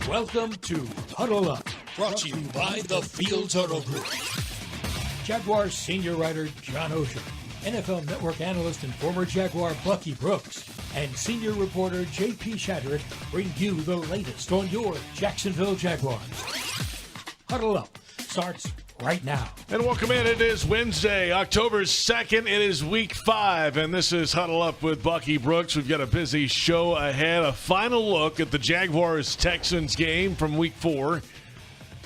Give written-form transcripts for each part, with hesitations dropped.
Welcome to Huddle Up, brought to you by the Fields Huddle Group. Jaguars senior writer John Oehser, NFL Network analyst and former Jaguar Bucky Brooks, and senior reporter J.P. Shadrick bring you the latest on your Jacksonville Jaguars. Huddle Up starts right now. And welcome in. It is Wednesday, October 2nd. It is week 5, and this is Huddle Up with Bucky Brooks. We've got a busy show ahead. A final look at the Jaguars-Texans game from week 4.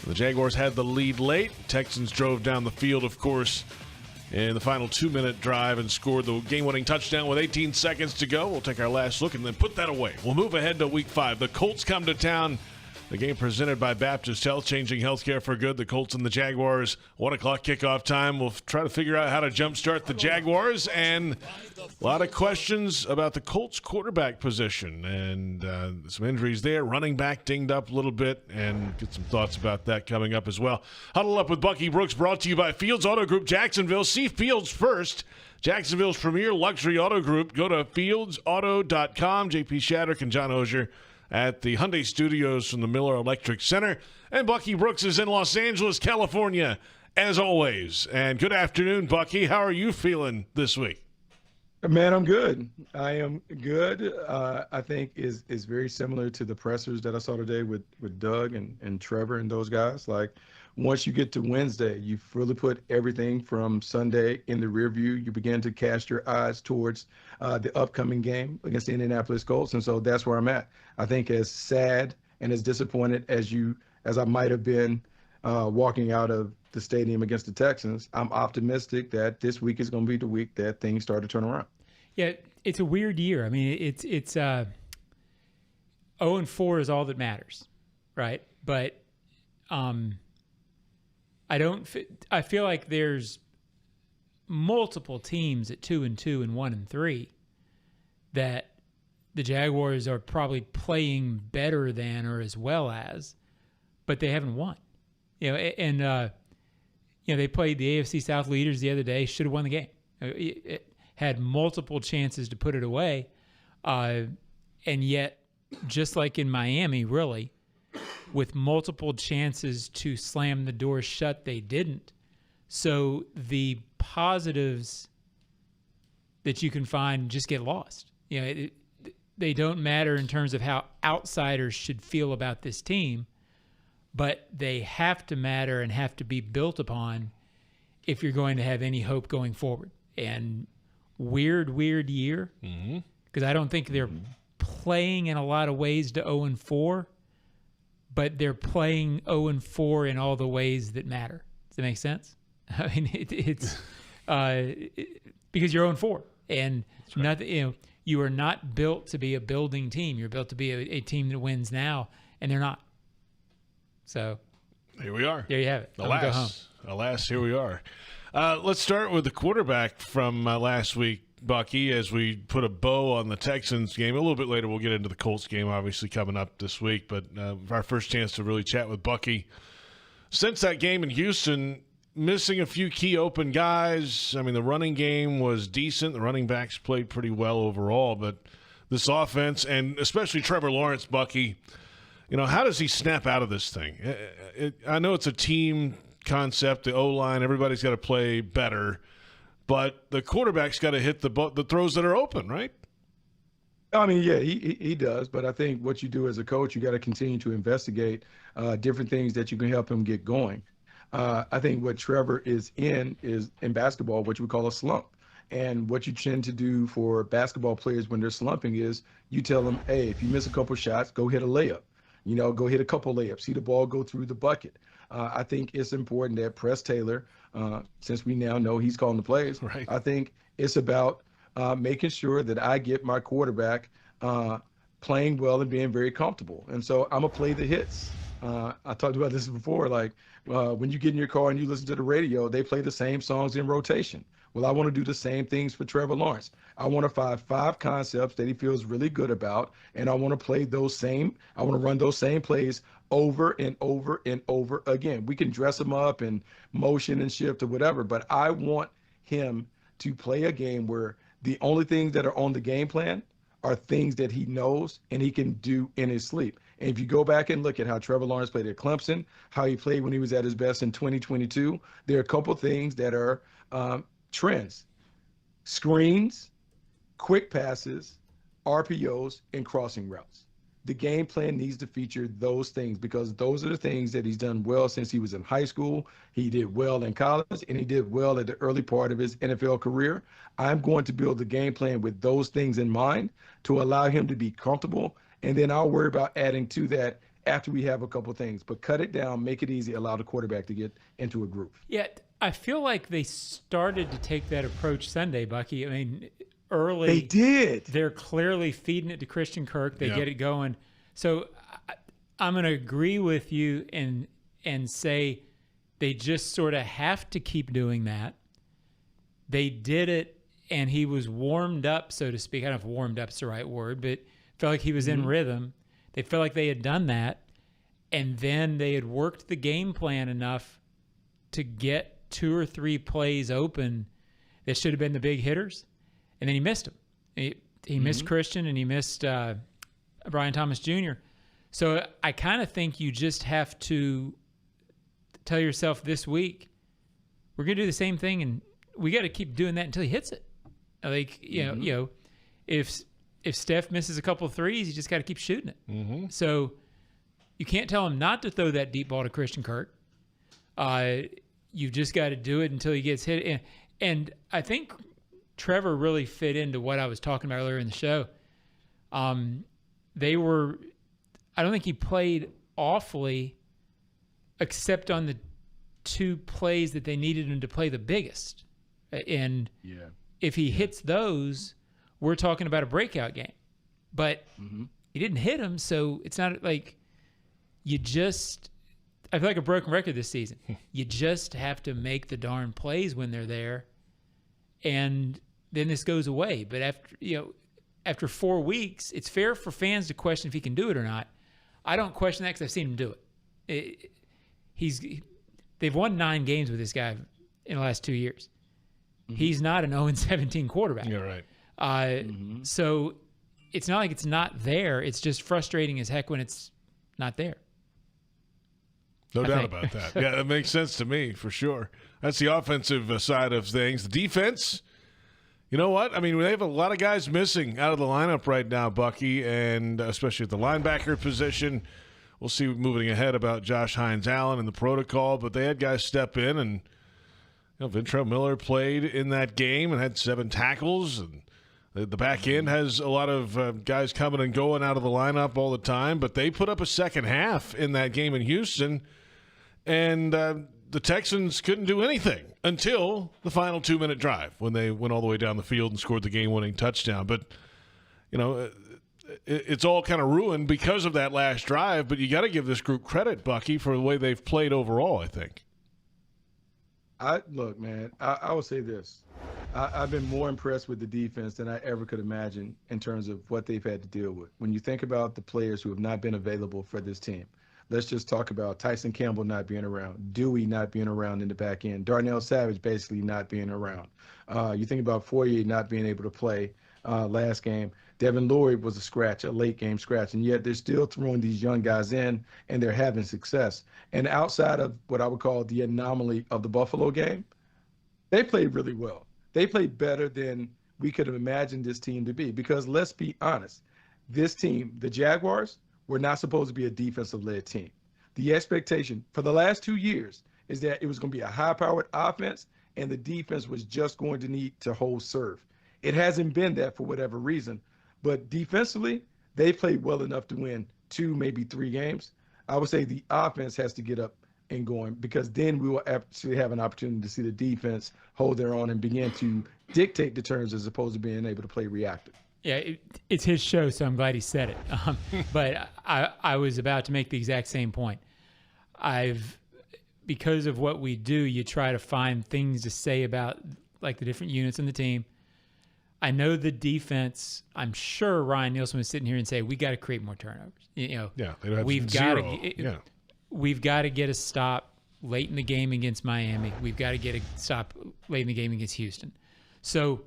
The Jaguars had the lead late. Texans drove down the field, of course, in the final 2-minute drive and scored the game-winning touchdown with 18 seconds to go. We'll take our last look and then put that away. We'll move ahead to week 5. The Colts come to town. The game presented by Baptist Health, changing healthcare for good. The Colts and the Jaguars, 1 o'clock kickoff time. We'll try to figure out how to jumpstart the Jaguars, and a lot of questions about the Colts quarterback position and some injuries there. Running back dinged up a little bit, and get some thoughts about that coming up as well. Huddle Up with Bucky Brooks, brought to you by Fields Auto Group Jacksonville. See Fields first. Jacksonville's premier luxury auto group. Go to fieldsauto.com. J.P. Shadrick and John Oehser at the Hyundai Studios from the Miller Electric Center. And Bucky Brooks is in Los Angeles, California, as always. And good afternoon, Bucky. How are you feeling this week? Man, I'm good. I am good. I think is very similar to the pressers that I saw today with Doug and Trevor and those guys. Like, once you get to Wednesday, you really put everything from Sunday in the rear view. You begin to cast your eyes towards the upcoming game against the Indianapolis Colts. And so that's where I'm at. I think as sad and as disappointed as I might have been walking out of the stadium against the Texans, I'm optimistic that this week is going to be the week that things start to turn around. Yeah, it's a weird year. I mean, it's 0-4 is all that matters, right? But I feel like there's multiple teams at 2-2 and 1-3 that the Jaguars are probably playing better than or as well as, but they haven't won. You know, and they played the AFC South leaders the other day. Should have won the game. It had multiple chances to put it away, and yet, just like in Miami, really, with multiple chances to slam the door shut, they didn't. So the positives that you can find just get lost. You know, they don't matter in terms of how outsiders should feel about this team, but they have to matter and have to be built upon if you're going to have any hope going forward. And weird year, because I don't think they're playing in a lot of ways to 0-4, but they're playing 0-4 in all the ways that matter. Does that make sense? I mean, it's because you're 0-4, and right. Nothing. You are not built to be a building team. You're built to be a team that wins now, and they're not. So here we are. There you have it. Alas, here we are. Let's start with the quarterback from last week, Bucky, as we put a bow on the Texans game. A little bit later, we'll get into the Colts game, obviously, coming up this week. But our first chance to really chat with Bucky. Since that game in Houston, missing a few key open guys. I mean, the running game was decent. The running backs played pretty well overall. But this offense, and especially Trevor Lawrence, Bucky, how does he snap out of this thing? I know it's a team concept, the O-line, everybody's got to play better. But the quarterback's got to hit the throws that are open, right? I mean, yeah, he does. But I think what you do as a coach, you got to continue to investigate different things that you can help him get going. I think what Trevor is in basketball, what you would call a slump. And what you tend to do for basketball players when they're slumping is you tell them, hey, if you miss a couple shots, go hit a layup. Go hit a couple layups, see the ball go through the bucket. I think it's important that Press Taylor, since we now know he's calling the plays, right. I think it's about making sure that I get my quarterback playing well and being very comfortable. And so I'm going to play the hits. I talked about this before, like when you get in your car and you listen to the radio, they play the same songs in rotation. Well, I want to do the same things for Trevor Lawrence. I want to find 5 concepts that he feels really good about, and I want to run those same plays over and over and over again. We can dress him up and motion and shift or whatever, but I want him to play a game where the only things that are on the game plan are things that he knows and he can do in his sleep. And if you go back and look at how Trevor Lawrence played at Clemson, how he played when he was at his best in 2022, there are a couple things that are trends: screens, quick passes, RPOs, and crossing routes. The game plan needs to feature those things because those are the things that he's done well since he was in high school. He did well in college, and he did well at the early part of his NFL career. I'm going to build the game plan with those things in mind to allow him to be comfortable, and then I'll worry about adding to that after we have a couple things. But cut it down, make it easy, allow the quarterback to get into a groove. Yeah, I feel like they started to take that approach Sunday, Bucky. I mean, early. They did. They're clearly feeding it to Christian Kirk. They get it going. So I'm going to agree with you and say they just sort of have to keep doing that. They did it, and he was warmed up, so to speak. I don't know if warmed up's the right word, but felt like he was in rhythm. They felt like they had done that, and then they had worked the game plan enough to get 2 or 3 plays open that should have been the big hitters. And then he missed them. He missed Christian, and he missed Brian Thomas Jr. So I kind of think you just have to tell yourself this week, we're going to do the same thing, and we got to keep doing that until he hits it. Like, you know, if Steph misses a couple of threes, you just got to keep shooting it. So you can't tell him not to throw that deep ball to Christian Kirk. You've just got to do it until he gets hit. And I think Trevor really fit into what I was talking about earlier in the show. I don't think he played awfully except on the 2 plays that they needed him to play the biggest. And if he hits those, we're talking about a breakout game. But he didn't hit him, so it's not like I feel like a broken record this season. You just have to make the darn plays when they're there, and then this goes away. But after 4 weeks, it's fair for fans to question if he can do it or not. I don't question that because I've seen him do it. They've won 9 games with this guy in the last 2 years. He's not an 0-17 quarterback. Yeah, right. So it's not like it's not there. It's just frustrating as heck when it's not there. No doubt about that. Yeah, that makes sense to me for sure. That's the offensive side of things. The defense, you know what? I mean, they have a lot of guys missing out of the lineup right now, Bucky, and especially at the linebacker position. We'll see moving ahead about Josh Hines-Allen and the protocol, but they had guys step in, and Ventrell Miller played in that game and had 7 tackles, and the back end has a lot of guys coming and going out of the lineup all the time, but they put up a second half in that game in Houston, and the Texans couldn't do anything until the final 2-minute drive when they went all the way down the field and scored the game-winning touchdown. But, it's all kind of ruined because of that last drive, but you got to give this group credit, Bucky, for the way they've played overall, I think. Look, man, I will say this. I've been more impressed with the defense than I ever could imagine in terms of what they've had to deal with. When you think about the players who have not been available for this team, let's just talk about Tyson Campbell not being around, Dewey not being around in the back end, Darnell Savage basically not being around. You think about Foyer not being able to play last game. Devin Lloyd was a late game scratch, and yet they're still throwing these young guys in, and they're having success. And outside of what I would call the anomaly of the Buffalo game, they played really well. They played better than we could have imagined this team to be, because let's be honest, this team, the Jaguars, were not supposed to be a defensive-led team. The expectation for the last 2 years is that it was going to be a high-powered offense, and the defense was just going to need to hold serve. It hasn't been that for whatever reason, but defensively, they played well enough to win 2, maybe 3 games. I would say the offense has to get up and going, because then we will actually have an opportunity to see the defense hold their own and begin to dictate the terms as opposed to being able to play reactive. Yeah, it's his show, so I'm glad he said it. But I was about to make the exact same point. Because of what we do, you try to find things to say about like the different units in the team. I know the defense. I'm sure Ryan Nielsen was sitting here and say we got to create more turnovers. Yeah, they had we've got to get a stop late in the game against Miami. We've got to get a stop late in the game against Houston. So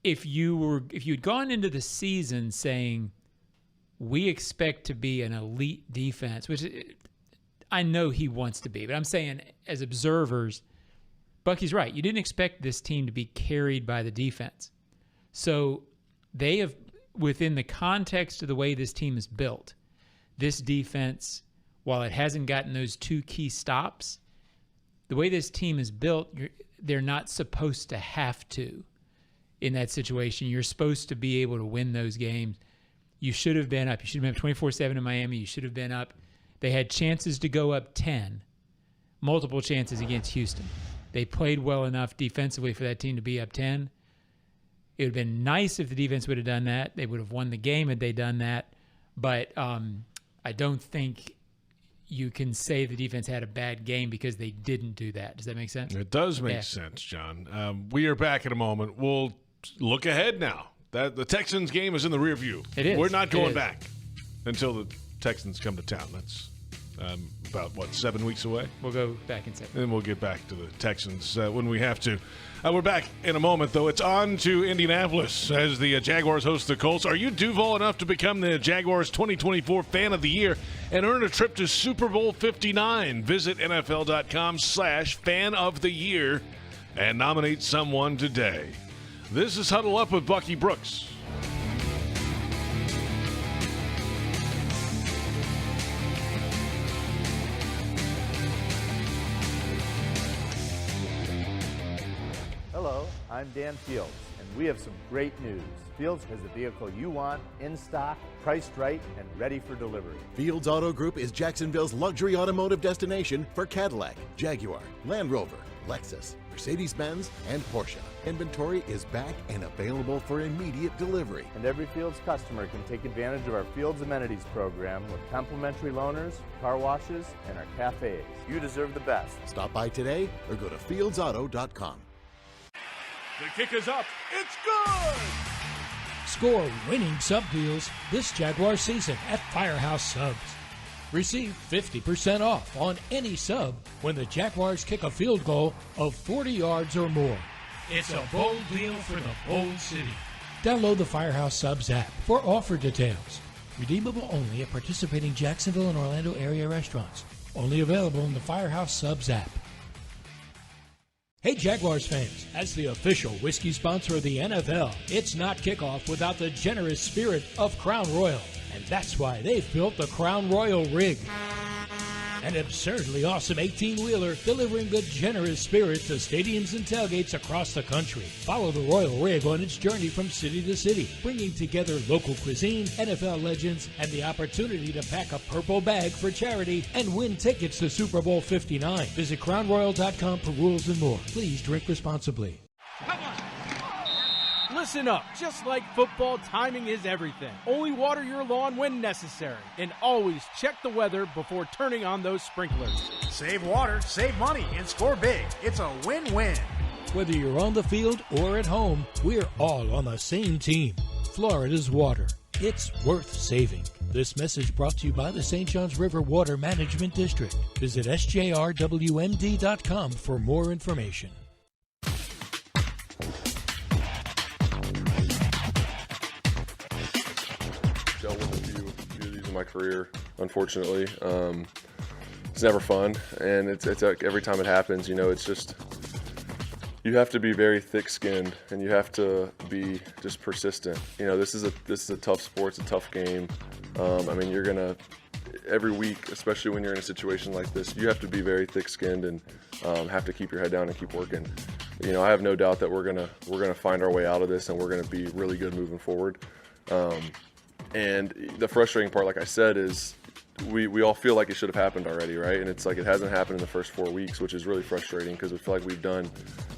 if you'd gone into the season saying we expect to be an elite defense, which I know he wants to be, but I'm saying as observers, Bucky's right. You didn't expect this team to be carried by the defense. So they have, within the context of the way this team is built, this defense, while it hasn't gotten those 2 key stops, the way this team is built, they're not supposed to have to in that situation. You're supposed to be able to win those games. You should have been up. You should have been up 24-7 in Miami. You should have been up. They had chances to go up 10, multiple chances against Houston. They played well enough defensively for that team to be up 10. It would have been nice if the defense would have done that. They would have won the game had they done that. But I don't think you can say the defense had a bad game because they didn't do that. Does that make sense? It does make sense, John. We are back in a moment. We'll look ahead now. The Texans game is in the rear view. It is. We're not going back until the Texans come to town. That's about, 7 weeks away? We'll go back in 7. And then we'll get back to the Texans when we have to. We're back in a moment, though. It's on to Indianapolis as the Jaguars host the Colts. Are you Duval enough to become the Jaguars 2024 Fan of the Year and earn a trip to Super Bowl 59? Visit NFL.com/Fan of the Year and nominate someone today. This is Huddle Up with Bucky Brooks. Hello, I'm Dan Fields, and we have some great news. Fields has the vehicle you want, in stock, priced right, and ready for delivery. Fields Auto Group is Jacksonville's luxury automotive destination for Cadillac, Jaguar, Land Rover, Lexus, Mercedes-Benz, and Porsche. Inventory is back and available for immediate delivery. And every Fields customer can take advantage of our Fields Amenities program with complimentary loaners, car washes, and our cafes. You deserve the best. Stop by today or go to fieldsauto.com. The kick is up. It's good! Score winning sub deals this Jaguar season at Firehouse Subs. Receive 50% off on any sub when the Jaguars kick a field goal of 40 yards or more. It's a bold deal for the bold city. Download the Firehouse Subs app for offer details. Redeemable only at participating Jacksonville and Orlando area restaurants. Only available in the Firehouse Subs app. Hey Jaguars fans, as the official whiskey sponsor of the NFL, it's not kickoff without the generous spirit of Crown Royal. And that's why they've built the Crown Royal Rig. An absurdly awesome 18-wheeler delivering the generous spirit to stadiums and tailgates across the country. Follow the Royal Rig on its journey from city to city, bringing together local cuisine, NFL legends, and the opportunity to pack a purple bag for charity and win tickets to Super Bowl 59. Visit crownroyal.com for rules and more. Please drink responsibly. Listen up. Just like football, timing is everything. Only water your lawn when necessary. And always check the weather before turning on those sprinklers. Save water, save money, and score big. It's a win-win. Whether you're on the field or at home, we're all on the same team. Florida's water. It's worth saving. This message brought to you by the St. Johns River Water Management District. Visit sjrwmd.com for more information. Dealt with a few of these in my career, unfortunately. It's never fun, and it's like every time it happens, it's just, you have to be very thick-skinned, and you have to be just persistent. This is a tough sport, it's a tough game. You're gonna, every week, especially when you're in a situation like this, you have to be very thick-skinned and have to keep your head down and keep working. I have no doubt that we're gonna find our way out of this, and we're gonna be really good moving forward. And the frustrating part, like I said, is we all feel like it should have happened already, right? And it's like it hasn't happened in the first 4 weeks, which is really frustrating because we feel like we've done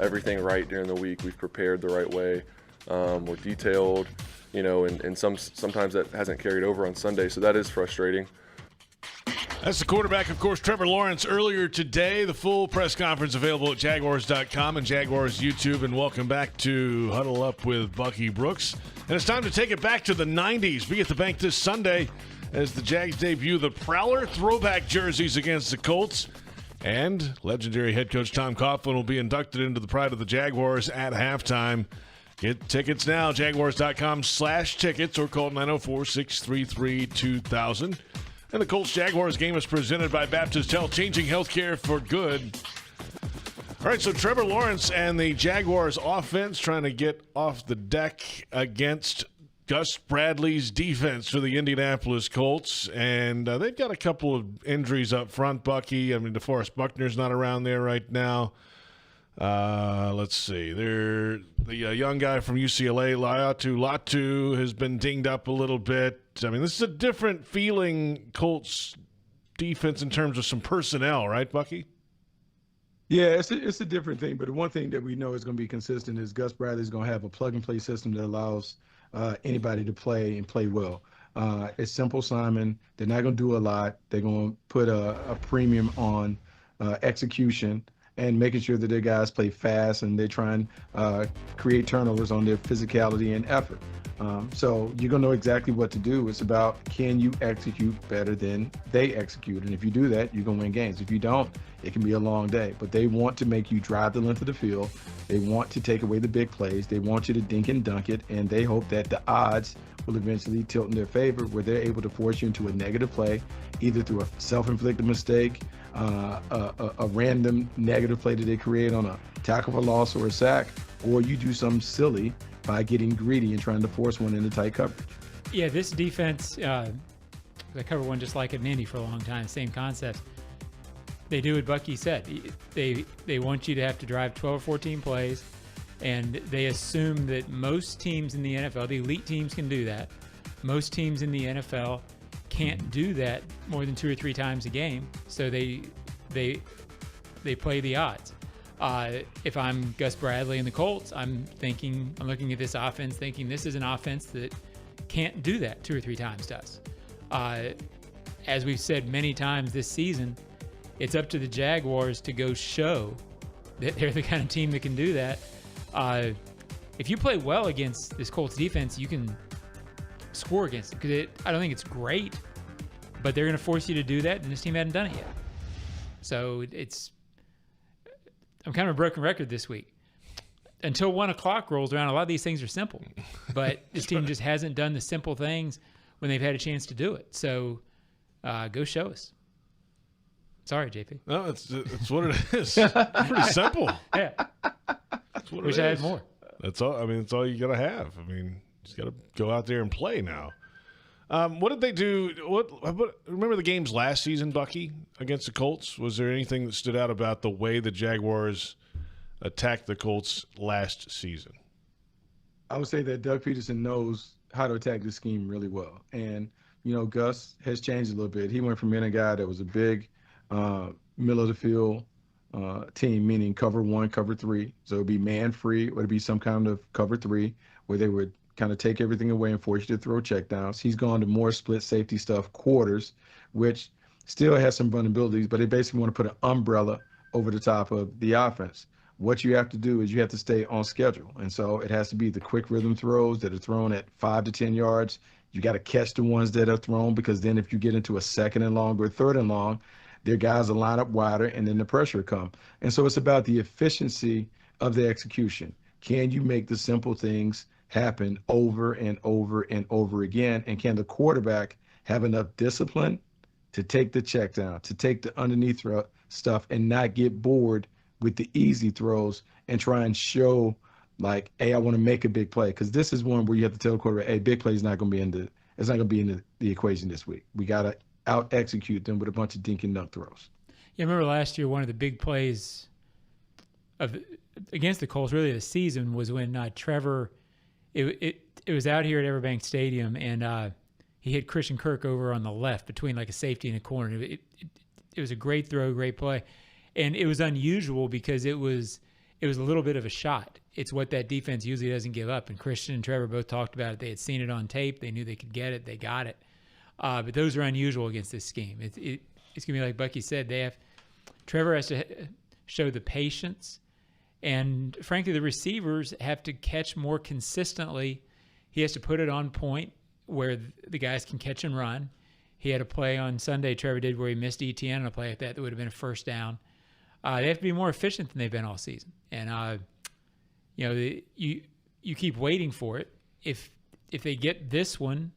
everything right during the week. We've prepared the right way. We're detailed, and sometimes that hasn't carried over on Sunday, so that is frustrating. That's the quarterback, of course, Trevor Lawrence, earlier today. The full press conference available at Jaguars.com and Jaguars YouTube. And welcome back to Huddle Up with Bucky Brooks. And it's time to take it back to the 90s. Be at the bank this Sunday as the Jags debut the Prowler throwback jerseys against the Colts. And legendary head coach Tom Coughlin will be inducted into the Pride of the Jaguars at halftime Get tickets now, jaguars.com/tickets, or call 904-633-2000. And the Colts-Jaguars game is presented by Baptist Health, changing healthcare for good. All right, so Trevor Lawrence and the Jaguars offense trying to get off the deck against Gus Bradley's defense for the Indianapolis Colts. And they've got a couple of injuries up front, Bucky. I mean, DeForest Buckner's not around there right now. Let's see. The young guy from UCLA, Latu, has been dinged up a little bit. I mean, this is a different feeling Colts defense in terms of some personnel, right, Bucky? Yeah, it's a different thing. But the one thing that we know is going to be consistent is Gus Bradley's going to have a plug-and-play system that allows anybody to play and play well. It's simple, Simon. They're not going to do a lot. They're going to put a premium on execution and making sure that their guys play fast, and they try and create turnovers on their physicality and effort. So you're going to know exactly what to do. It's about, can you execute better than they execute? And if you do that, you're going to win games. If you don't, it can be a long day. But they want to make you drive the length of the field. They want to take away the big plays. They want you to dink and dunk it, and they hope that the odds will eventually tilt in their favor, where they're able to force you into a negative play, either through a self-inflicted mistake, a random negative play that they create on a tackle for loss or a sack, or you do something silly by getting greedy and trying to force one into tight coverage. Yeah, this defense, I covered one just like it in Indy for a long time, same concept. They do what Bucky said. They want you to have to drive 12 or 14 plays, and they assume that most teams in the NFL, the elite teams, can do that. Most teams in the NFL can't do that more than 2 or 3 times a game, so they play the odds. If I'm Gus Bradley and the Colts, I'm looking at this offense thinking this is an offense that can't do that 2 or 3 times to us. As we've said many times this season, it's up to the Jaguars to go show that they're the kind of team that can do that. If you play well against this Colts defense, you can score against it, because I don't think it's great, but they're going to force you to do that, and this team hasn't done it yet. So I'm kind of a broken record this week. Until 1 o'clock rolls around, a lot of these things are simple, but this team just hasn't done the simple things when they've had a chance to do it. So go show us. Sorry, JP. No, it's what it is. Pretty simple. Yeah. That's what Wish it I is. had more. That's all. I mean, it's all you got to have. I mean, you just got to go out there and play now. What did they do? Remember the games last season, Bucky, against the Colts? Was there anything that stood out about the way the Jaguars attacked the Colts last season? I would say that Doug Pederson knows how to attack this scheme really well. And, Gus has changed a little bit. He went from being a guy that was a big middle of the field team, meaning cover 1, cover 3. So it would be man free, or it would be some kind of cover 3 where they would kind of take everything away and force you to throw checkdowns. He's gone to more split safety stuff, quarters, which still has some vulnerabilities, but they basically want to put an umbrella over the top of the offense. What you have to do is you have to stay on schedule. And so it has to be the quick rhythm throws that are thrown at 5 to 10 yards. You got to catch the ones that are thrown, because then if you get into a 2nd and long or 3rd and long, their guys will line up wider, and then the pressure come. And so it's about the efficiency of the execution. Can you make the simple things happen over and over and over again? And can the quarterback have enough discipline to take the check down, to take the underneath stuff, and not get bored with the easy throws and try and show like, hey, I want to make a big play? Because this is one where you have to tell the quarterback, hey, big play is not going to be in the equation this week. We got to out execute them with a bunch of dink and dunk throws. Yeah, remember last year, one of the big plays against the Colts, really the season, was when Trevor, it was out here at Everbank Stadium, and he hit Christian Kirk over on the left between like a safety and a corner. It was a great throw, great play, and it was unusual because it was a little bit of a shot. It's what that defense usually doesn't give up, and Christian and Trevor both talked about it. They had seen it on tape. They knew they could get it. They got it. But those are unusual against this scheme. It's going to be like Bucky said. Trevor has to show the patience, and frankly, the receivers have to catch more consistently. He has to put it on point where the guys can catch and run. He had a play on Sunday, Trevor did, where he missed ETN on a play like that would have been a first down. They have to be more efficient than they've been all season. And you you keep waiting for it. If they get this one,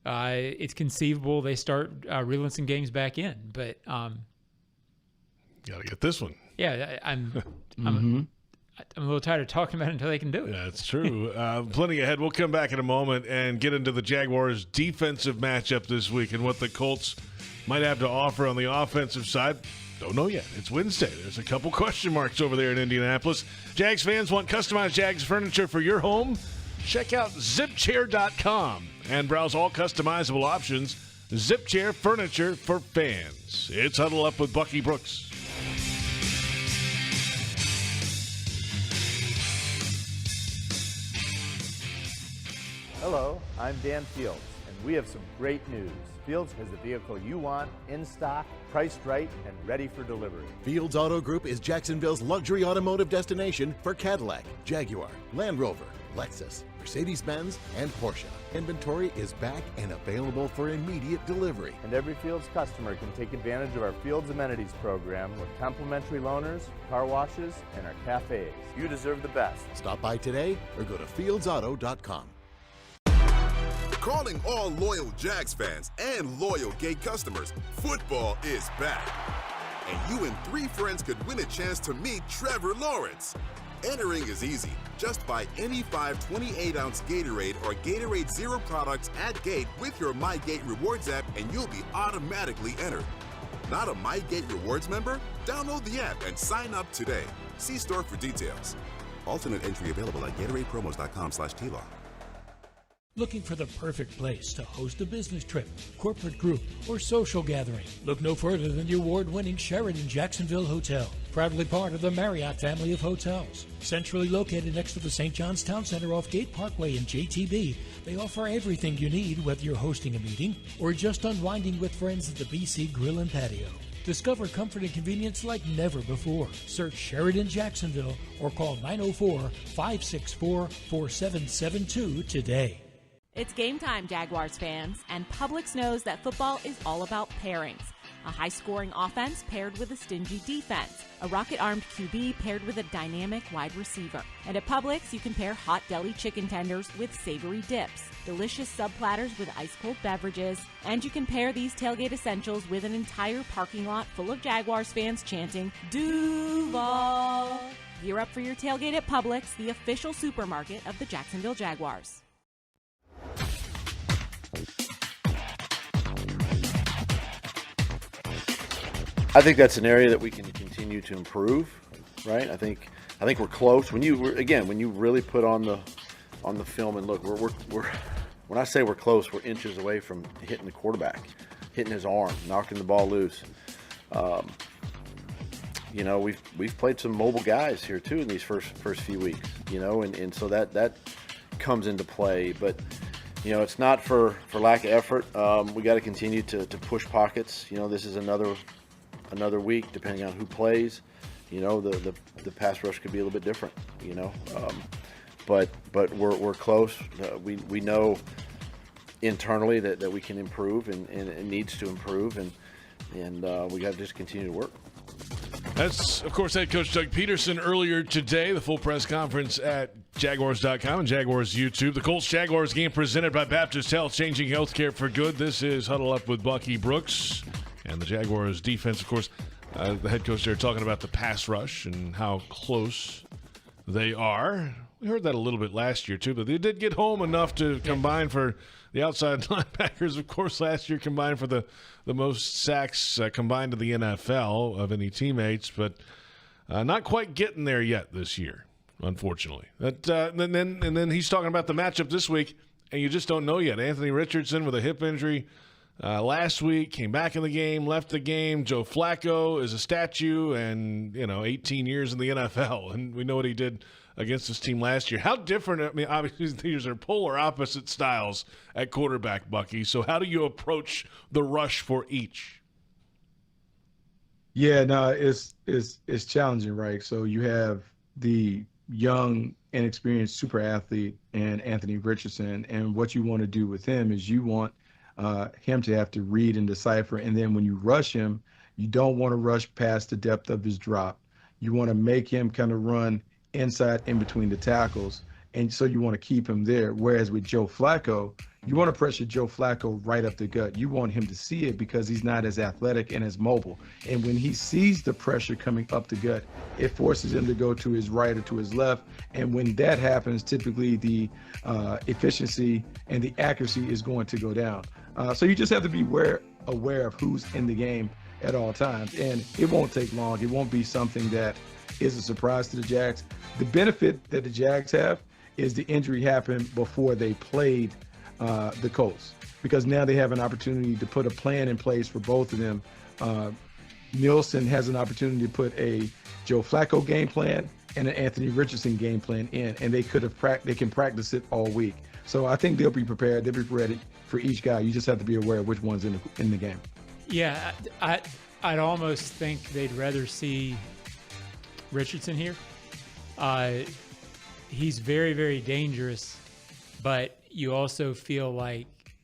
it's conceivable they start reeling some games back in. But got to get this one. Yeah, I'm a little tired of talking about it until they can do it. Yeah, it's true. Plenty ahead. We'll come back in a moment and get into the Jaguars' defensive matchup this week and what the Colts might have to offer on the offensive side. Don't know yet. It's Wednesday. There's a couple question marks over there in Indianapolis. Jags fans want customized Jags furniture for your home? Check out zipchair.com and browse all customizable options. ZipChair furniture for fans. It's Huddle Up with Bucky Brooks. Hello, I'm Dan Fields, and we have some great news. Fields has the vehicle you want, in stock, priced right, and ready for delivery. Fields Auto Group is Jacksonville's luxury automotive destination for Cadillac, Jaguar, Land Rover, Lexus, Mercedes-Benz, and Porsche. Inventory is back and available for immediate delivery. And every Fields customer can take advantage of our Fields Amenities program with complimentary loaners, car washes, and our cafes. You deserve the best. Stop by today or go to fieldsauto.com. Calling all loyal Jags fans and loyal Gate customers, football is back. And you and 3 friends could win a chance to meet Trevor Lawrence. Entering is easy. Just buy any 5 28-ounce Gatorade or Gatorade Zero products at Gate with your MyGate Rewards app, and you'll be automatically entered. Not a MyGate Rewards member? Download the app and sign up today. See store for details. Alternate entry available at GatoradePromos.com/TLAW. Looking for the perfect place to host a business trip, corporate group, or social gathering? Look no further than the award-winning Sheraton Jacksonville Hotel, proudly part of the Marriott family of hotels. Centrally located next to the St. John's Town Center off Gate Parkway in JTB, they offer everything you need, whether you're hosting a meeting or just unwinding with friends at the BC Grill and Patio. Discover comfort and convenience like never before. Search Sheraton Jacksonville or call 904-564-4772 today. It's game time, Jaguars fans, and Publix knows that football is all about pairings. A high-scoring offense paired with a stingy defense. A rocket-armed QB paired with a dynamic wide receiver. And at Publix, you can pair hot deli chicken tenders with savory dips, delicious sub-platters with ice-cold beverages, and you can pair these tailgate essentials with an entire parking lot full of Jaguars fans chanting, Duval! Gear up for your tailgate at Publix, the official supermarket of the Jacksonville Jaguars. I think that's an area that we can continue to improve, right? I think we're close. When you really put on the film and look, we're when I say we're close, we're inches away from hitting the quarterback, hitting his arm, knocking the ball loose. We've played some mobile guys here too in these first few weeks, and so that comes into play, but. It's not for lack of effort. We got to continue to push pockets. This is another week, depending on who plays. The pass rush could be a little bit different. But we're close. We know internally that we can improve and it needs to improve, and we got to just continue to work. That's, of course, head coach Doug Pederson earlier today. The full press conference at Jaguars.com and Jaguars YouTube. The Colts-Jaguars game presented by Baptist Health, changing healthcare for good. This is Huddle Up with Bucky Brooks. And the Jaguars defense, of course, the head coach there talking about the pass rush and how close they are. We heard that a little bit last year, too, but they did get home enough to combine for the outside linebackers, of course, last year combined for the most sacks combined to the NFL of any teammates, but not quite getting there yet this year, unfortunately. And then he's talking about the matchup this week, and you just don't know yet. Anthony Richardson with a hip injury last week, came back in the game, left the game. Joe Flacco is a statue and, 18 years in the NFL, and we know what he did against this team last year. How different, obviously these are polar opposite styles at quarterback, Bucky. So how do you approach the rush for each? Yeah, no, it's challenging, right? So you have the young, inexperienced super athlete and Anthony Richardson, and what you want to do with him is you want him to have to read and decipher, and then when you rush him, you don't want to rush past the depth of his drop. You want to make him kind of run inside in between the tackles and so you want to keep him there. Whereas with Joe Flacco, you want to pressure Joe Flacco right up the gut. You want him to see it because he's not as athletic and as mobile. And when he sees the pressure coming up the gut, it forces him to go to his right or to his left. And when that happens, typically the efficiency and the accuracy is going to go down. So you just have to be aware of who's in the game at all times. And it won't take long. It won't be something that is a surprise to the Jags. The benefit that the Jags have is the injury happened before they played the Colts, because now they have an opportunity to put a plan in place for both of them. Nielsen has an opportunity to put a Joe Flacco game plan and an Anthony Richardson game plan in, and they can practice it all week. So I think they'll be prepared. They'll be ready for each guy. You just have to be aware of which one's in the game. Yeah, I'd almost think they'd rather see Richardson here. He's very, very dangerous, but you also feel like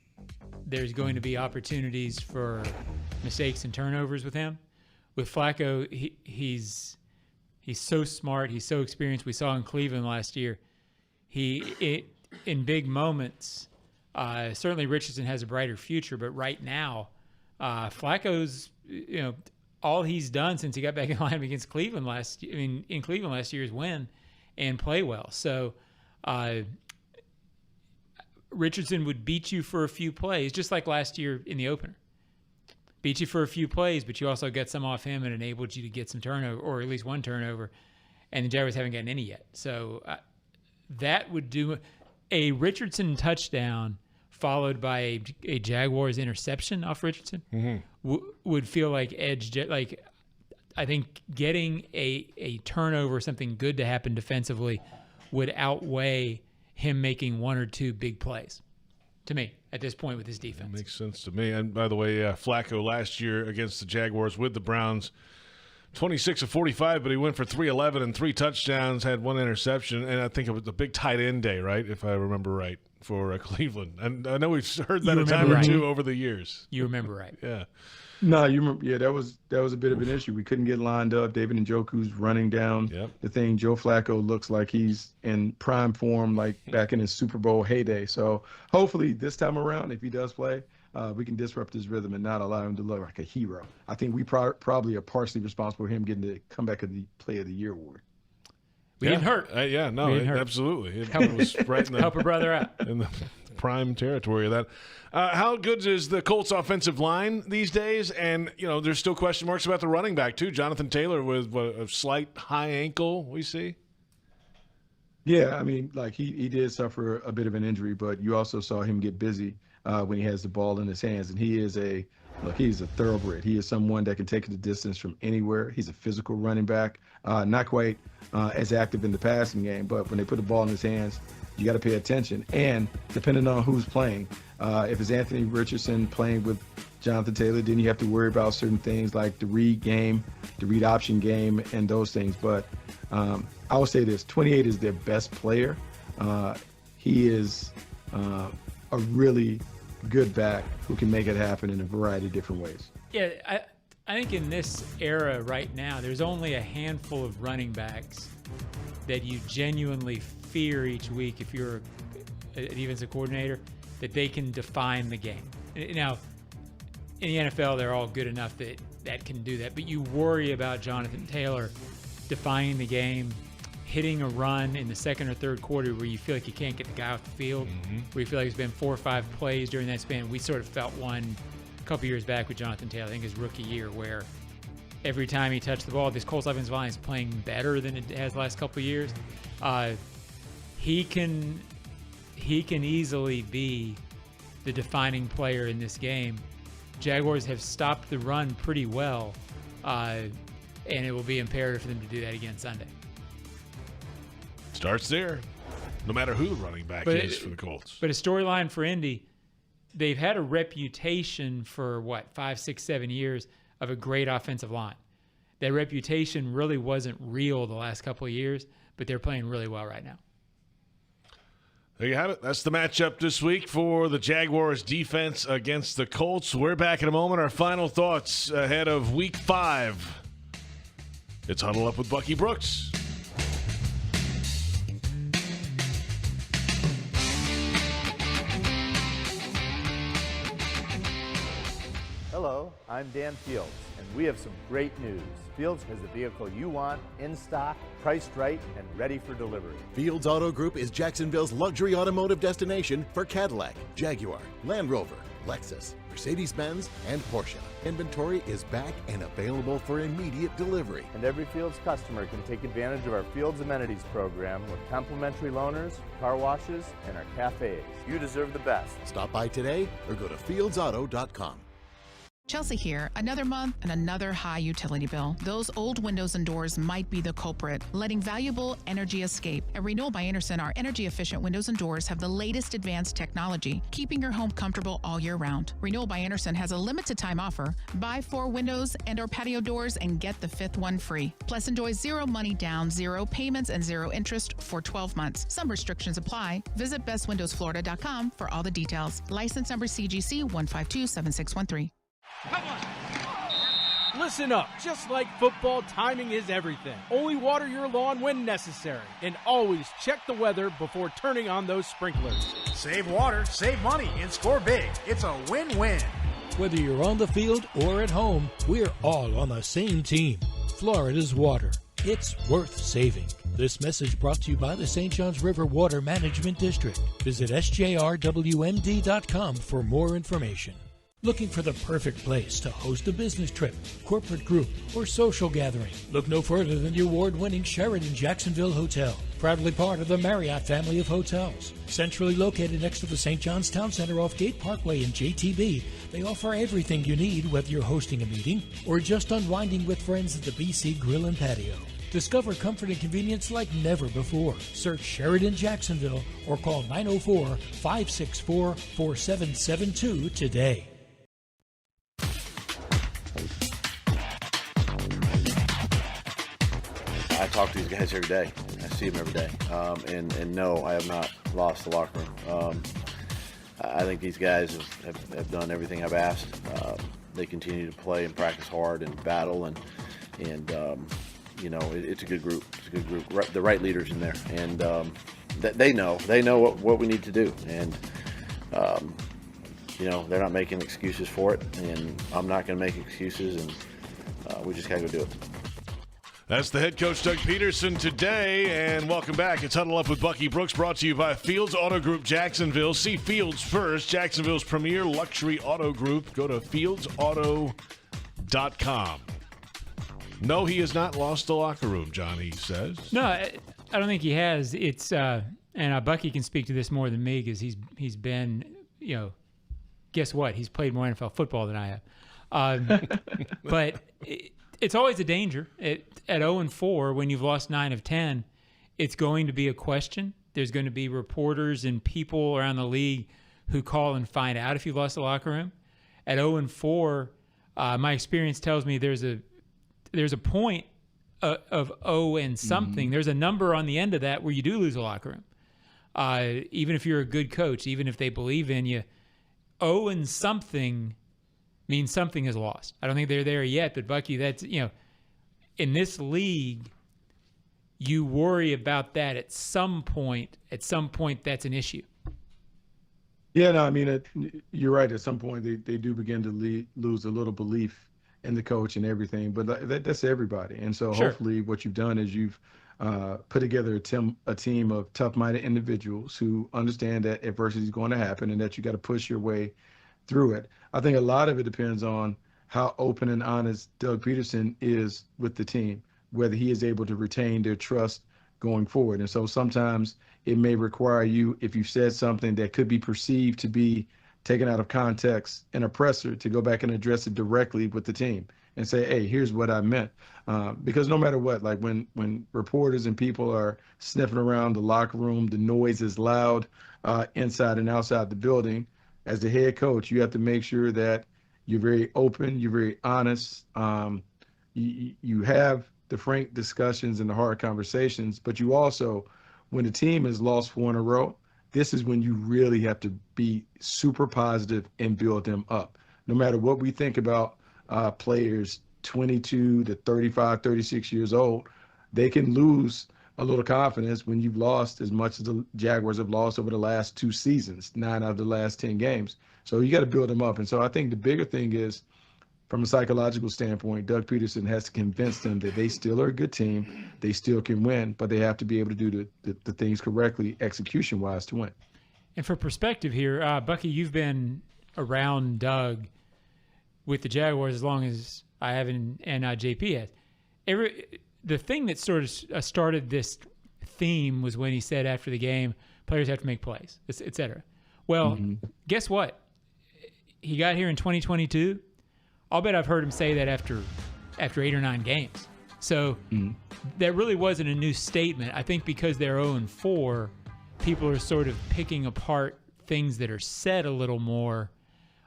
there's going to be opportunities for mistakes and turnovers with him. With Flacco, he's so smart. He's so experienced. We saw in Cleveland last year. In big moments, certainly Richardson has a brighter future, but right now, Flacco's, all he's done since he got back in line against Cleveland in Cleveland last year is win and play well. So Richardson would beat you for a few plays, just like last year in the opener. Beat you for a few plays, but you also got some off him and enabled you to get some turnover, or at least one turnover, and the Jaguars haven't gotten any yet. So that would do a Richardson touchdown followed by a Jaguars interception off Richardson would feel like I think getting a turnover or something good to happen defensively would outweigh him making one or two big plays, to me, at this point with his defense. That makes sense to me. And by the way, Flacco last year against the Jaguars with the Browns, 26 of 45, but he went for 311 and 3 touchdowns, had 1 interception, and I think it was a big tight end day, right, if I remember right, for Cleveland. And I know we've heard that a time or two over the years. You remember right. Yeah. No, you remember. Yeah, that was a bit of an issue. We couldn't get lined up. David Njoku's running down the thing. Joe Flacco looks like he's in prime form, like back in his Super Bowl heyday. So hopefully this time around, if he does play, we can disrupt his rhythm and not allow him to look like a hero. I think we probably are partially responsible for him getting the comeback of the Player of the Year award. We didn't hurt. Absolutely. It was right in the, help a brother out in the prime territory of that. How good is the Colts offensive line these days? And, there's still question marks about the running back, too. Jonathan Taylor with a slight high ankle, we see. Yeah, I mean, like he did suffer a bit of an injury, but you also saw him get busy when he has the ball in his hands. And he's a thoroughbred. He is someone that can take the distance from anywhere. He's a physical running back, not quite as active in the passing game, but when they put the ball in his hands, you got to pay attention. And depending on who's playing, if it's Anthony Richardson playing with Jonathan Taylor, then you have to worry about certain things like the read game, the read option game, and those things. But I will say this, 28 is their best player. He is a really good back who can make it happen in a variety of different ways. Yeah, I think in this era right now, there's only a handful of running backs that you genuinely fear each week if you're a defensive coordinator, that they can define the game. Now, in the NFL, they're all good enough that can do that, but you worry about Jonathan Taylor defining the game, hitting a run in the second or third quarter where you feel like you can't get the guy off the field, where you feel like it's been 4 or 5 plays during that span. We sort of felt one a couple years back with Jonathan Taylor, I think his rookie year, where every time he touched the ball, this Colts offensive line is playing better than it has the last couple of years. He can easily be the defining player in this game. Jaguars have stopped the run pretty well, and it will be imperative for them to do that again Sunday. Starts there, no matter who the running back is for the Colts. But a storyline for Indy, they've had a reputation for, 5, 6, 7 years of a great offensive line. That reputation really wasn't real the last couple of years, but they're playing really well right now. There you have it. That's the matchup this week for the Jaguars defense against the Colts. We're back in a moment. Our final thoughts ahead of Week 5. It's Huddle Up with Bucky Brooks. I'm Dan Fields, and we have some great news. Fields has the vehicle you want, in stock, priced right, and ready for delivery. Fields Auto Group is Jacksonville's luxury automotive destination for Cadillac, Jaguar, Land Rover, Lexus, Mercedes-Benz, and Porsche. Inventory is back and available for immediate delivery. And every Fields customer can take advantage of our Fields Amenities program with complimentary loaners, car washes, and our cafes. You deserve the best. Stop by today or go to fieldsauto.com. Chelsea here. Another month and another high utility bill. Those old windows and doors might be the culprit, letting valuable energy escape. At Renewal by Andersen, our energy-efficient windows and doors have the latest advanced technology, keeping your home comfortable all year round. Renewal by Andersen has a limited-time offer. Buy 4 windows and/or patio doors and get the 5th one free. Plus, enjoy 0 money down, 0 payments, and 0 interest for 12 months. Some restrictions apply. Visit bestwindowsflorida.com for all the details. License number CGC 1527613. Listen up. Just like football, timing is everything. Only water your lawn when necessary. And always check the weather before turning on those sprinklers. Save water, save money, and score big. It's a win-win. Whether you're on the field or at home, we're all on the same team. Florida's water. It's worth saving. This message brought to you by the St. Johns River Water Management District. Visit sjrwmd.com for more information. Looking for the perfect place to host a business trip, corporate group, or social gathering? Look no further than the award-winning Sheraton Jacksonville Hotel, proudly part of the Marriott family of hotels. Centrally located next to the St. John's Town Center off Gate Parkway in JTB, they offer everything you need, whether you're hosting a meeting or just unwinding with friends at the BC Grill and Patio. Discover comfort and convenience like never before. Search Sheraton Jacksonville or call 904-564-4772 today. I talk to these guys every day. I see them every day. And no, I have not lost the locker room. I think these guys have done everything I've asked. They continue to play and practice hard and battle, and you know, it's a good group. It's a good group. The right leaders in there, and they know what we need to do, and you know, they're not making excuses for it, and I'm not going to make excuses, and we just got to go do it. That's the head coach, Doug Pederson, today, and welcome back. It's Huddle Up with Bucky Brooks, brought to you by Fields Auto Group Jacksonville. See Fields first, Jacksonville's premier luxury auto group. Go to fieldsauto.com. No, he has not lost the locker room, John, he says. No, I don't think he has. It's and Bucky can speak to this more than me because he's been, you know, guess what? He's played more NFL football than I have. But it's always a danger. At 0-4, when you've lost 9 of 10, it's going to be a question. There's going to be reporters and people around the league who call and find out if you've lost the locker room. At 0-4, my experience tells me there's a point of 0 and something. Mm-hmm. There's a number on the end of that where you do lose a locker room. Even if you're a good coach, even if they believe in you, 0 and something means something is lost. I don't think they're there yet, but Bucky, that's, you know, in this league, you worry about that at some point. At some point, that's an issue. Yeah, no, I mean, you're right. At some point, they do begin to lose a little belief in the coach and everything, but that's everybody. And so hopefully what you've done is you've put together a team of tough-minded individuals who understand that adversity is going to happen and that you got to push your way through it. I think a lot of it depends on how open and honest Doug Pederson is with the team, whether he is able to retain their trust going forward. And so sometimes it may require you, if you said something that could be perceived to be taken out of context, an oppressor, to go back and address it directly with the team and say, hey, here's what I meant. Because no matter what, like when reporters and people are sniffing around the locker room, the noise is loud inside and outside the building. As the head coach, you have to make sure that you're very open, you're very honest. You have the frank discussions and the hard conversations, but you also, when the team has lost 4 in a row, this is when you really have to be super positive and build them up. No matter what we think about players 22 to 35, 36 years old, they can lose a little confidence when you've lost as much as the Jaguars have lost over the last 2 seasons, 9 out of the last 10 games. So you got to build them up. And so I think the bigger thing is from a psychological standpoint, Doug Pederson has to convince them that they still are a good team, they still can win, but they have to be able to do the things correctly, execution-wise, to win. And for perspective here, Bucky, you've been around Doug with the Jaguars as long as I have and JP has. The thing that sort of started this theme was when he said after the game, players have to make plays, et cetera. Well, guess what? He got here in 2022. I'll bet I've heard him say that after 8 or 9 games. So that really wasn't a new statement. I think because they're 0-4, people are sort of picking apart things that are said a little more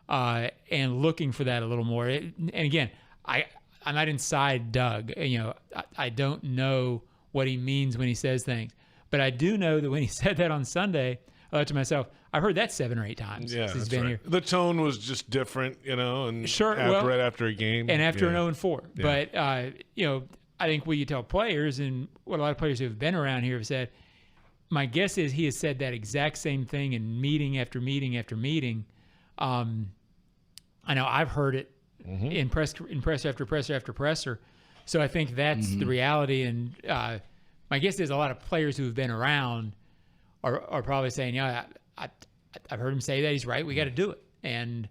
and looking for that a little more. And again, I'm not inside Doug. I don't know what he means when he says things. But I do know that when he said that on Sunday, I thought to myself, I've heard that 7 or 8 times since he's been here. The tone was just different, and right after a game. And after an 0-4. Yeah. But, I think what you tell players and what a lot of players who have been around here have said, my guess is he has said that exact same thing in meeting after meeting after meeting. I know I've heard it in presser after presser after presser. So I think that's the reality. And my guess is a lot of players who have been around are probably saying, I've heard him say that. He's right. We got to do it. And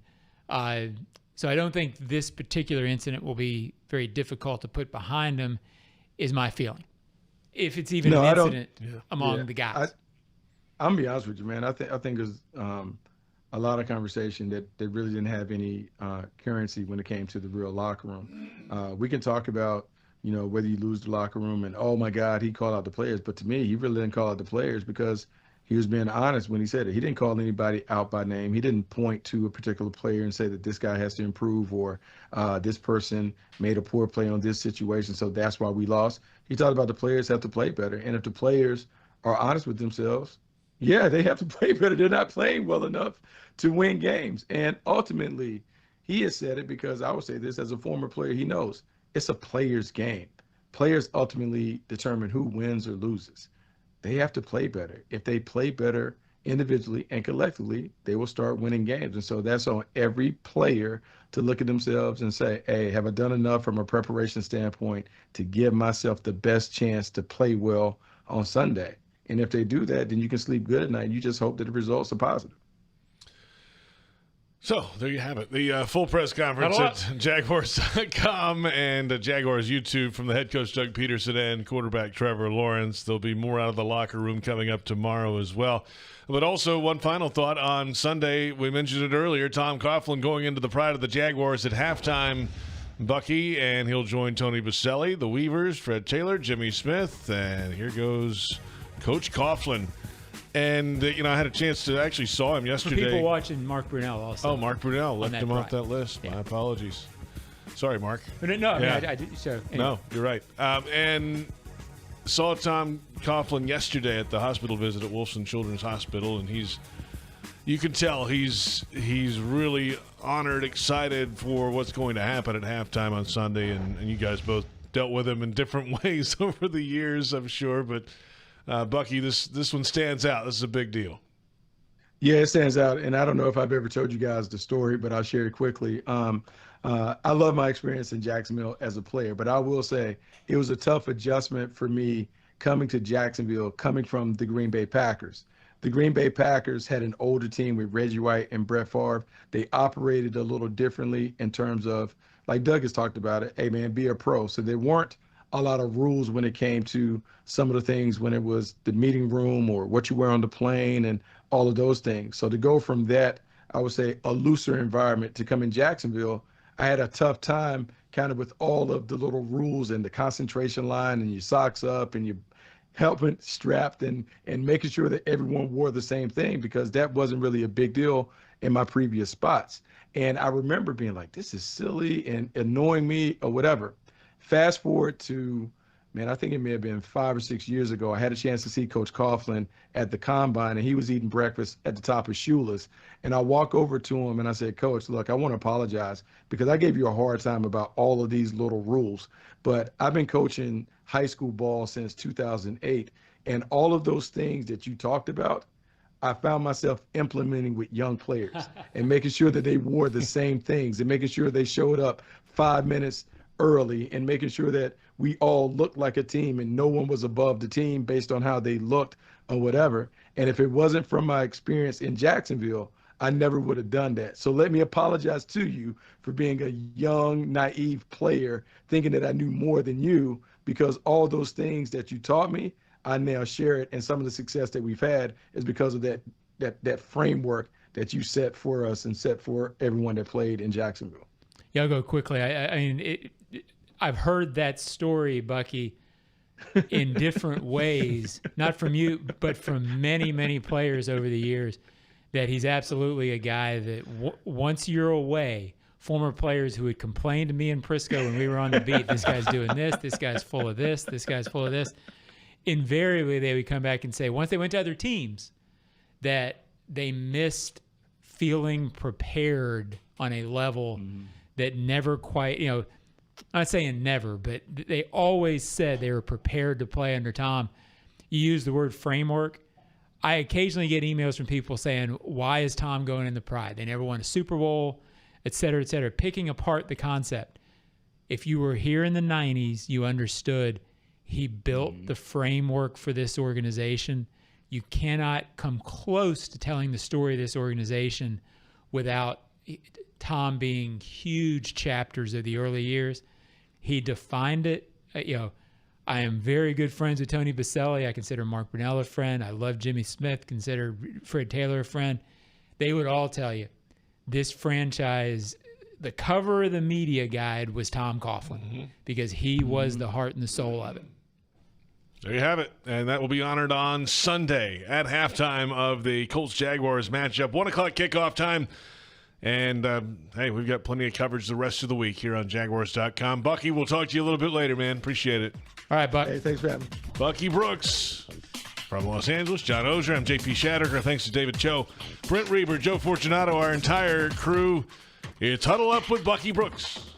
so I don't think this particular incident will be very difficult to put behind him, is my feeling. If it's even an incident among the guys. I'm gonna be honest with you, man. I think there's a lot of conversation that really didn't have any currency when it came to the real locker room. We can talk about, whether you lose the locker room and, oh my God, he called out the players. But to me, he really didn't call out the players because he was being honest when he said it. He didn't call anybody out by name. He didn't point to a particular player and say that this guy has to improve or this person made a poor play on this situation, so that's why we lost. He talked about the players have to play better. And if the players are honest with themselves, they have to play better. They're not playing well enough to win games. And ultimately, he has said it because I would say this as a former player, he knows it's a player's game. Players ultimately determine who wins or loses. They have to play better. If they play better individually and collectively, they will start winning games. And so that's on every player to look at themselves and say, hey, have I done enough from a preparation standpoint to give myself the best chance to play well on Sunday? And if they do that, then you can sleep good at night. You just hope that the results are positive. So there you have it. The full press conference at Jaguars.com and Jaguars YouTube from the head coach Doug Pederson and quarterback Trevor Lawrence. There'll be more out of the locker room coming up tomorrow as well. But also one final thought on Sunday. We mentioned it earlier. Tom Coughlin going into the pride of the Jaguars at halftime. Bucky, and he'll join Tony Baselli, the Weavers, Fred Taylor, Jimmy Smith, and here goes Coach Coughlin. And, I had a chance to actually saw him yesterday. For people watching, Mark Brunell also. Oh, Mark Brunell. Left him off that list. Yeah. My apologies. Sorry, Mark. I did. So, anyway. No, you're right. And saw Tom Coughlin yesterday at the hospital visit at Wolfson Children's Hospital, and you can tell he's really honored, excited for what's going to happen at halftime on Sunday, and you guys both dealt with him in different ways over the years, I'm sure, but Bucky, this one stands out. This is a big deal. Yeah, it stands out, and I don't know if I've ever told you guys the story, but I'll share it quickly. I love my experience in Jacksonville as a player, but I will say it was a tough adjustment for me coming to Jacksonville, coming from the Green Bay Packers. The Green Bay Packers had an older team with Reggie White and Brett Favre. They operated a little differently in terms of, like Doug has talked about it, hey, man, be a pro. So there weren't a lot of rules when it came to some of the things when it was the meeting room or what you wear on the plane and all of those things. So to go from that, I would say a looser environment to come in Jacksonville, I had a tough time kind of with all of the little rules and the concentration line and your socks up and your helmet strapped and making sure that everyone wore the same thing because that wasn't really a big deal in my previous spots. And I remember being like, this is silly and annoying me or whatever. Fast forward to, man, I think it may have been 5 or 6 years ago. I had a chance to see Coach Coughlin at the Combine, and he was eating breakfast at the top of Shula's. And I walk over to him, and I said, Coach, look, I want to apologize because I gave you a hard time about all of these little rules. But I've been coaching high school ball since 2008, and all of those things that you talked about, I found myself implementing with young players and making sure that they wore the same things and making sure they showed up 5 minutes early and making sure that we all looked like a team and no one was above the team based on how they looked or whatever. And if it wasn't from my experience in Jacksonville, I never would have done that. So let me apologize to you for being a young, naive player, thinking that I knew more than you, because all those things that you taught me, I now share it. And some of the success that we've had is because of that framework that you set for us and set for everyone that played in Jacksonville. Yeah, I'll go quickly. I mean, I've heard that story, Bucky, in different ways, not from you, but from many, many players over the years, that he's absolutely a guy that once you're away, former players who would complain to me and Prisco when we were on the beat, this guy's doing this guy's full of this guy's full of this. Invariably, they would come back and say, once they went to other teams, that they missed feeling prepared on a level that never quite, I'm not saying never, but they always said they were prepared to play under Tom. You use the word framework. I occasionally get emails from people saying, why is Tom going in the pride? They never won a Super Bowl, et cetera, picking apart the concept. If you were here in the 90s, you understood he built the framework for this organization. You cannot come close to telling the story of this organization without Tom being huge chapters of the early years. He defined it. I am very good friends with Tony Baselli. I consider Mark Brunell a friend. I love Jimmy Smith, consider Fred Taylor a friend. They would all tell you this franchise, the cover of the media guide was Tom Coughlin because he was the heart and the soul of it. There you have it. And that will be honored on Sunday at halftime of the Colts-Jaguars matchup. 1 o'clock kickoff time. And, hey, we've got plenty of coverage the rest of the week here on Jaguars.com. Bucky, we'll talk to you a little bit later, man. Appreciate it. All right, Buck. Hey, thanks for having me. Bucky Brooks from Los Angeles, John Oehser. I'm JP Shadrick. Our thanks to David Cho, Brent Reber, Joe Fortunato, our entire crew. It's Huddle Up with Bucky Brooks.